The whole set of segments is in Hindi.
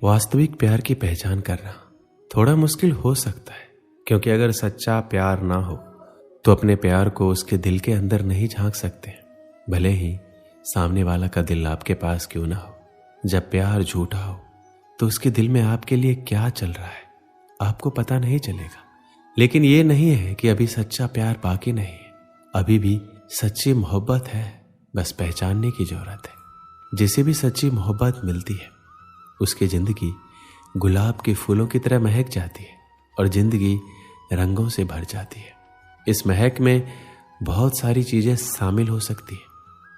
वास्तविक प्यार की पहचान करना थोड़ा मुश्किल हो सकता है, क्योंकि अगर सच्चा प्यार ना हो तो अपने प्यार को उसके दिल के अंदर नहीं झांक सकते, भले ही सामने वाला का दिल आपके पास क्यों ना हो। जब प्यार झूठा हो तो उसके दिल में आपके लिए क्या चल रहा है आपको पता नहीं चलेगा। लेकिन ये नहीं है कि अभी सच्चा प्यार बाकी नहीं है, अभी भी सच्ची मोहब्बत है, बस पहचानने की जरूरत है। जिसे भी सच्ची मोहब्बत मिलती है उसकी जिंदगी गुलाब के फूलों की तरह महक जाती है और जिंदगी रंगों से भर जाती है। इस महक में बहुत सारी चीजें शामिल हो सकती है,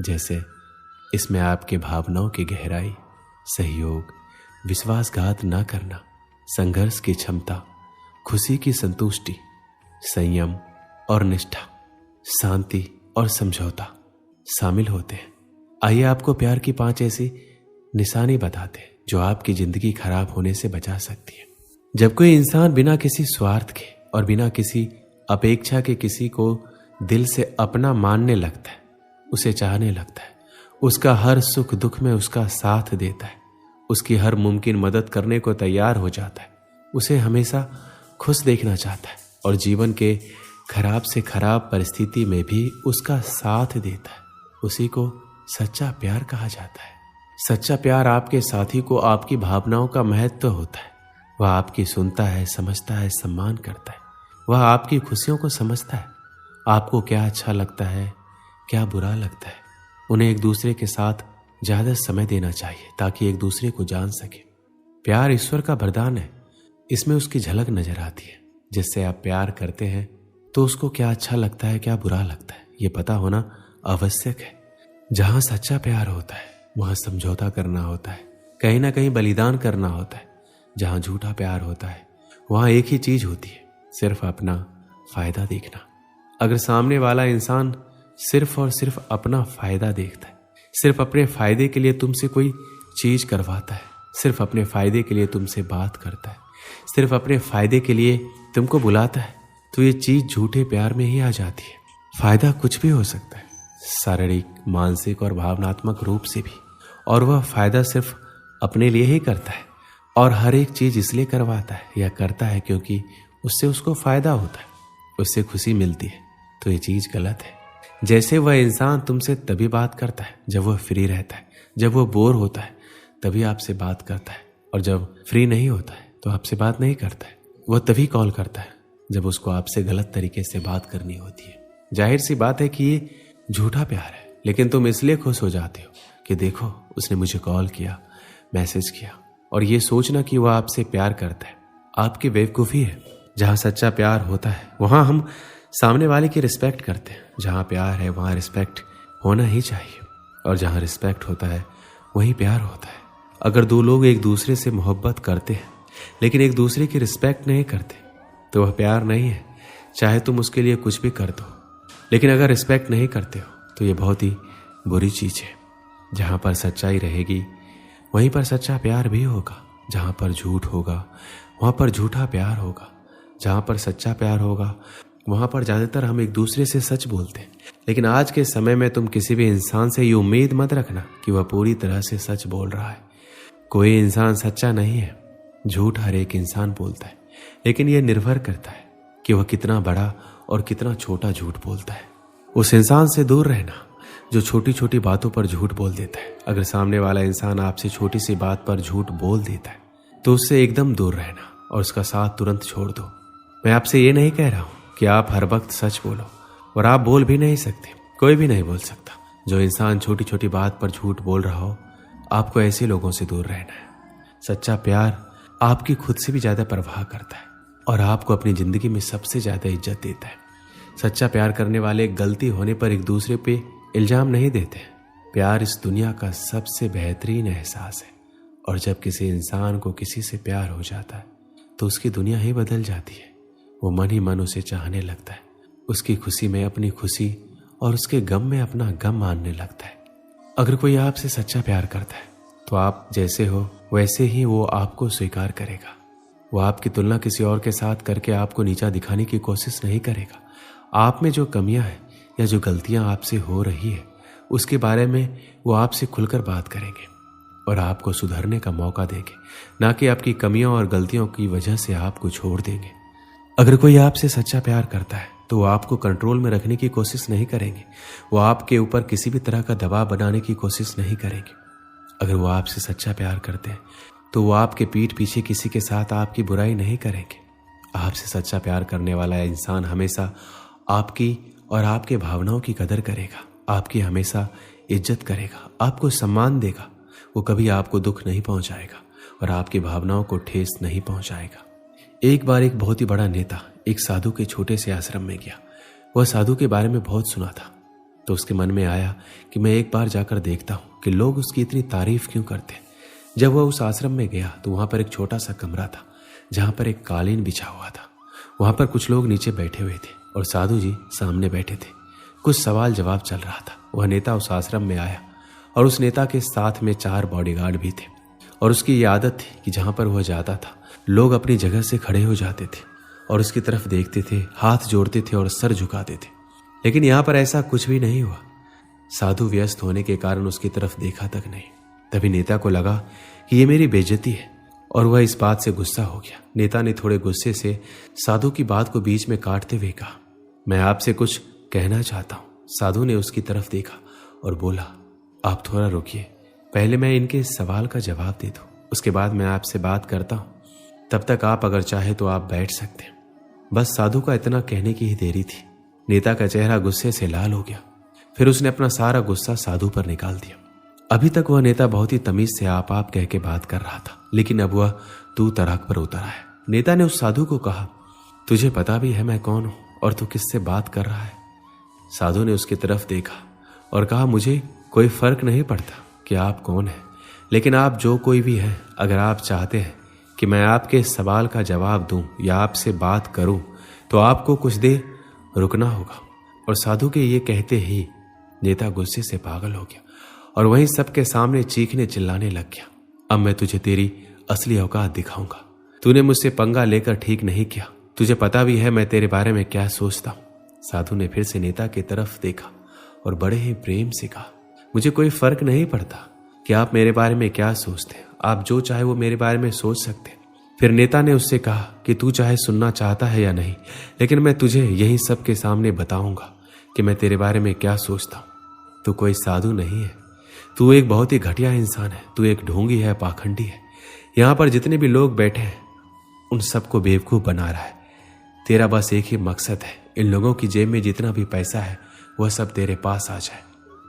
जैसे इसमें आपके भावनाओं की गहराई, सहयोग, विश्वासघात ना करना, संघर्ष की क्षमता, खुशी की संतुष्टि, संयम और निष्ठा, शांति और समझौता शामिल होते हैं। आइए आपको प्यार की 5 ऐसी निशानी बताते हैं जो आपकी जिंदगी खराब होने से बचा सकती है। जब कोई इंसान बिना किसी स्वार्थ के और बिना किसी अपेक्षा के किसी को दिल से अपना मानने लगता है, उसे चाहने लगता है, उसका हर सुख दुख में उसका साथ देता है, उसकी हर मुमकिन मदद करने को तैयार हो जाता है, उसे हमेशा खुश देखना चाहता है और जीवन के खराब से खराब परिस्थिति में भी उसका साथ देता है, उसी को सच्चा प्यार कहा जाता है। सच्चा प्यार आपके साथी को आपकी भावनाओं का महत्व होता है। वह आपकी सुनता है, समझता है, सम्मान करता है। वह आपकी खुशियों को समझता है, आपको क्या अच्छा लगता है, क्या बुरा लगता है। उन्हें एक दूसरे के साथ ज्यादा समय देना चाहिए ताकि एक दूसरे को जान सके। प्यार ईश्वर का वरदान है, इसमें उसकी झलक नजर आती है। जिससे आप प्यार करते हैं तो उसको क्या अच्छा लगता है, क्या बुरा लगता है, ये पता होना आवश्यक है। जहां सच्चा प्यार होता है वहां समझौता करना होता है, कहीं ना कहीं बलिदान करना होता है। जहां झूठा प्यार होता है वहां एक ही चीज होती है, सिर्फ अपना फायदा देखना। अगर सामने वाला इंसान सिर्फ और सिर्फ अपना फायदा देखता है, सिर्फ अपने फायदे के लिए तुमसे कोई चीज करवाता है, सिर्फ अपने फायदे के लिए तुमसे बात करता है, सिर्फ अपने फायदे के लिए तुमको बुलाता है, तो ये चीज झूठे प्यार में ही आ जाती है। फायदा कुछ भी हो सकता है, शारीरिक, मानसिक और भावनात्मक रूप से भी, और वह फायदा सिर्फ अपने लिए ही करता है और हर एक चीज इसलिए करवाता है या करता है क्योंकि उससे उसको फायदा होता है, उससे खुशी मिलती है। तो ये चीज गलत है। जैसे वह इंसान तुमसे तभी बात करता है जब वह फ्री रहता है, जब वह बोर होता है तभी आपसे बात करता है, और जब फ्री नहीं होता है तो आपसे बात नहीं करता है। वह तभी कॉल करता है जब उसको आपसे गलत तरीके से बात करनी होती है। जाहिर सी बात है कि ये झूठा प्यार है, लेकिन तुम इसलिए खुश हो जाते हो कि देखो उसने मुझे कॉल किया, मैसेज किया, और ये सोचना कि वह आपसे प्यार करता है आपकी बेवकूफ़ी है। जहां सच्चा प्यार होता है वहां हम सामने वाले की रिस्पेक्ट करते हैं। जहां प्यार है वहां रिस्पेक्ट होना ही चाहिए, और जहां रिस्पेक्ट होता है वहीं प्यार होता है। अगर दो लोग एक दूसरे से मोहब्बत करते हैं लेकिन एक दूसरे की रिस्पेक्ट नहीं करते तो वह प्यार नहीं है, चाहे तुम उसके लिए कुछ भी कर दो। लेकिन अगर रिस्पेक्ट नहीं करते हो तो ये बहुत ही बुरी चीज है। जहां पर सच्चाई रहेगी वहीं पर सच्चा प्यार भी होगा, जहां पर झूठ होगा वहां पर झूठा प्यार होगा। जहां पर सच्चा प्यार होगा वहां पर ज्यादातर हम एक दूसरे से सच बोलते हैं, लेकिन आज के समय में तुम किसी भी इंसान से ये उम्मीद मत रखना कि वह पूरी तरह से सच बोल रहा है। कोई इंसान सच्चा नहीं है, झूठ हर एक इंसान बोलता है, लेकिन यह निर्भर करता है कि वह कितना बड़ा और कितना छोटा झूठ बोलता है। उस इंसान से दूर रहना जो छोटी छोटी बातों पर झूठ बोल देता है। अगर सामने वाला इंसान आपसे छोटी सी बात पर झूठ बोल देता है तो उससे एकदम दूर रहना और उसका साथ तुरंत छोड़ दो। मैं आपसे ये नहीं कह रहा हूं कि आप हर वक्त सच बोलो, और आप बोल भी नहीं सकते, कोई भी नहीं बोल सकता। जो इंसान छोटी छोटी बात पर झूठ बोल रहा हो, आपको ऐसे लोगों से दूर रहना है। सच्चा प्यार आपकी खुद से भी ज्यादा परवाह करता है और आपको अपनी जिंदगी में सबसे ज्यादा इज्जत देता है। सच्चा प्यार करने वाले गलती होने पर एक दूसरे पे इल्जाम नहीं देते। प्यार इस दुनिया का सबसे बेहतरीन एहसास है, और जब किसी इंसान को किसी से प्यार हो जाता है तो उसकी दुनिया ही बदल जाती है। वो मन ही मन उसे चाहने लगता है, उसकी खुशी में अपनी खुशी और उसके गम में अपना गम मानने लगता है। अगर कोई आपसे सच्चा प्यार करता है तो आप जैसे हो वैसे ही वो आपको स्वीकार करेगा। वो आपकी तुलना किसी और के साथ करके आपको नीचा दिखाने की कोशिश नहीं करेगा। आप में जो कमियां हैं या जो गलतियां आपसे हो रही है उसके बारे में वो आपसे खुलकर बात करेंगे। और आपको सुधरने का मौका देंगे, ना कि आपकी कमियों और गलतियों की वजह से आपको छोड़ देंगे। अगर कोई आपसे सच्चा प्यार करता है तो वो आपको कंट्रोल में रखने की कोशिश नहीं करेंगे, वो आपके ऊपर किसी भी तरह का दबाव बनाने की कोशिश नहीं करेंगे। अगर वो आपसे सच्चा प्यार करते हैं तो वो आपके पीठ पीछे किसी के साथ आपकी बुराई नहीं करेंगे। आपसे सच्चा प्यार करने वाला इंसान हमेशा आपकी और आपके भावनाओं की कदर करेगा, आपकी हमेशा इज्जत करेगा, आपको सम्मान देगा। वो कभी आपको दुख नहीं पहुंचाएगा और आपकी भावनाओं को ठेस नहीं पहुंचाएगा। एक बार एक बहुत ही बड़ा नेता एक साधु के छोटे से आश्रम में गया। वह साधु के बारे में बहुत सुना था, तो उसके मन में आया कि मैं एक बार जाकर देखता हूं कि लोग उसकी इतनी तारीफ क्यों करते हैं। जब वह उस आश्रम में गया तो वहां पर एक छोटा सा कमरा था जहां पर एक कालीन बिछा हुआ था। वहां पर कुछ लोग नीचे बैठे हुए थे और साधु जी सामने बैठे थे। कुछ सवाल जवाब चल रहा था। वह नेता उस आश्रम में आया और उस नेता के साथ में 4 बॉडीगार्ड भी थे और उसकी ये आदत थी कि जहां पर वह जाता था लोग अपनी जगह से खड़े हो जाते थे और उसकी तरफ देखते थे, हाथ जोड़ते थे और सर झुकाते थे। लेकिन यहां पर ऐसा कुछ भी नहीं हुआ। साधु व्यस्त होने के कारण उसकी तरफ देखा तक नहीं। तभी नेता को लगा कि ये मेरी बेइज्जती है और वह इस बात से गुस्सा हो गया। नेता ने थोड़े गुस्से से साधु की बात को बीच में काटते हुए कहा, मैं आपसे कुछ कहना चाहता हूं। साधु ने उसकी तरफ देखा और बोला, आप थोड़ा रुकिए, पहले मैं इनके सवाल का जवाब दे दूं, उसके बाद मैं आपसे बात करता हूं। तब तक आप अगर चाहे तो आप बैठ सकते हैं। बस साधु का इतना कहने की ही देरी थी। नेता का चेहरा गुस्से से लाल हो गया। फिर उसने अपना सारा गुस्सा साधु पर निकाल दिया। अभी तक वह नेता बहुत ही तमीज से आप कह के बात कर रहा था, लेकिन अब वह तू तड़ाक पर उतर आया। नेता ने उस साधु को कहा, तुझे पता भी है मैं कौन हूं और तू किससे बात कर रहा है? साधु ने उसकी तरफ देखा और कहा, मुझे कोई फर्क नहीं पड़ता कि आप कौन हैं, लेकिन आप जो कोई भी हैं, अगर आप चाहते हैं कि मैं आपके सवाल का जवाब दूं या आपसे बात करूं तो आपको कुछ देर रुकना होगा। और साधु के ये कहते ही नेता गुस्से से पागल हो गया और वहीं सबके सामने चीखने चिल्लाने लग गया, अब मैं तुझे तेरी असली औकात दिखाऊंगा। तूने मुझसे पंगा लेकर ठीक नहीं किया, तुझे पता भी है मैं तेरे बारे में क्या सोचता हूं। साधु ने फिर से नेता की तरफ देखा और बड़े ही प्रेम से कहा, मुझे कोई फर्क नहीं पड़ता कि आप मेरे बारे में क्या सोचते हैं, आप जो चाहे वो मेरे बारे में सोच सकते हैं। फिर नेता ने उससे कहा कि तू चाहे सुनना चाहता है या नहीं, लेकिन मैं तुझे यही सबके सामने बताऊंगा कि मैं तेरे बारे में क्या सोचता हूं। तू कोई साधु नहीं है, तू एक बहुत ही घटिया इंसान है, तू एक ढोंगी है, पाखंडी है। यहां पर जितने भी लोग बैठे हैं उन सबको बेवकूफ बना रहा है। तेरा बस एक ही मकसद है, इन लोगों की जेब में जितना भी पैसा है वह सब तेरे पास आ जाए।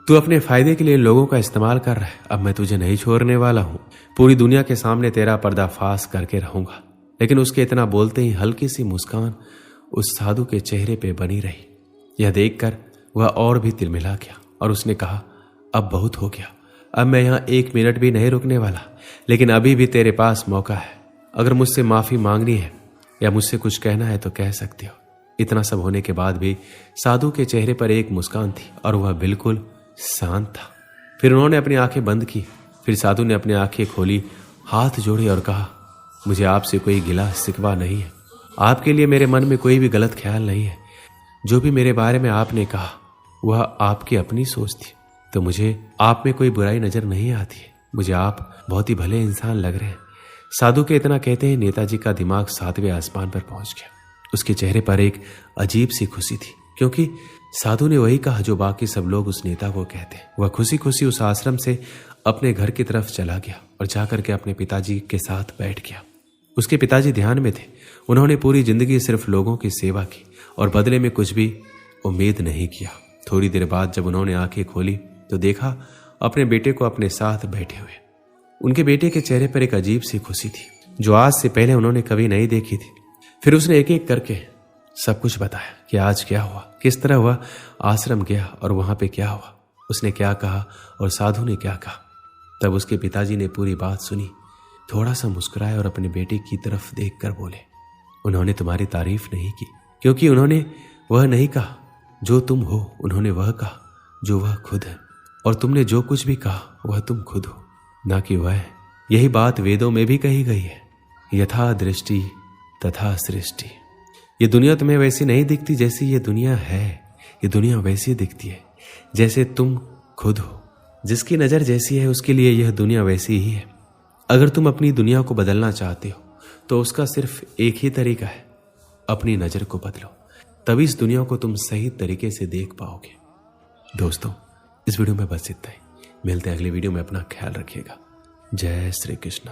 तू अपने फायदे के लिए लोगों का इस्तेमाल कर रहा है। अब मैं तुझे नहीं छोड़ने वाला हूं, पूरी दुनिया के सामने तेरा पर्दाफाश करके रहूंगा। लेकिन उसके इतना बोलते ही हल्की सी मुस्कान उस साधु के चेहरे पे बनी रही। यह देखकर वह और भी तिलमिला गया और उसने कहा, अब बहुत हो गया, अब मैं यहां 1 मिनट भी नहीं रुकने वाला, लेकिन अभी भी तेरे पास मौका है। अगर मुझसे माफी मांगनी है या मुझसे कुछ कहना है तो कह सकते हो। इतना सब होने के बाद भी साधु के चेहरे पर एक मुस्कान थी और वह बिल्कुल शांत था। फिर उन्होंने अपनी आंखें बंद की। फिर साधु ने अपनी आंखें खोली, हाथ जोड़े और कहा, मुझे आपसे कोई गिला शिकवा नहीं है, आपके लिए मेरे मन में कोई भी गलत ख्याल नहीं है। जो भी मेरे बारे में आपने कहा वह आपकी अपनी सोच थी, तो मुझे आप में कोई बुराई नजर नहीं आती है। मुझे आप बहुत ही भले इंसान लग रहे हैं। साधु के इतना कहते ही नेताजी का दिमाग 7वें आसमान पर पहुंच गया। उसके चेहरे पर एक अजीब सी खुशी थी, क्योंकि साधु ने वही कहा जो बाकी सब लोग उस नेता को कहते हैं। वह खुशी खुशी उस आश्रम से अपने घर की तरफ चला गया और जाकर के अपने पिताजी के साथ बैठ गया। उसके पिताजी ध्यान में थे। उन्होंने पूरी जिंदगी सिर्फ लोगों की सेवा की और बदले में कुछ भी उम्मीद नहीं किया। थोड़ी देर बाद जब उन्होंने आंखें खोली तो देखा अपने बेटे को अपने साथ बैठे हुए। उनके बेटे के चेहरे पर एक अजीब सी खुशी थी जो आज से पहले उन्होंने कभी नहीं देखी थी। फिर उसने एक एक करके सब कुछ बताया कि आज क्या हुआ, किस तरह वह आश्रम गया और वहां पे क्या हुआ, उसने क्या कहा और साधु ने क्या कहा। तब उसके पिताजी ने पूरी बात सुनी, थोड़ा सा मुस्कुराए और अपने बेटे की तरफ देखकर बोले, उन्होंने तुम्हारी तारीफ नहीं की, क्योंकि उन्होंने वह नहीं कहा जो तुम हो, उन्होंने वह कहा जो वह खुद है, और तुमने जो कुछ भी कहा वह तुम खुद हो, ना कि वह है। यही बात वेदों में भी कही गई है, यथा दृष्टि तथा सृष्टि। ये दुनिया तुम्हें वैसी नहीं दिखती जैसी ये दुनिया है, ये दुनिया वैसी दिखती है जैसे तुम खुद हो। जिसकी नज़र जैसी है उसके लिए यह दुनिया वैसी ही है। अगर तुम अपनी दुनिया को बदलना चाहते हो तो उसका सिर्फ एक ही तरीका है, अपनी नज़र को बदलो, तभी इस दुनिया को तुम सही तरीके से देख पाओगे। दोस्तों, इस वीडियो में बस इतना ही। मिलते हैं अगली वीडियो में। अपना ख्याल रखिएगा। जय श्री कृष्ण।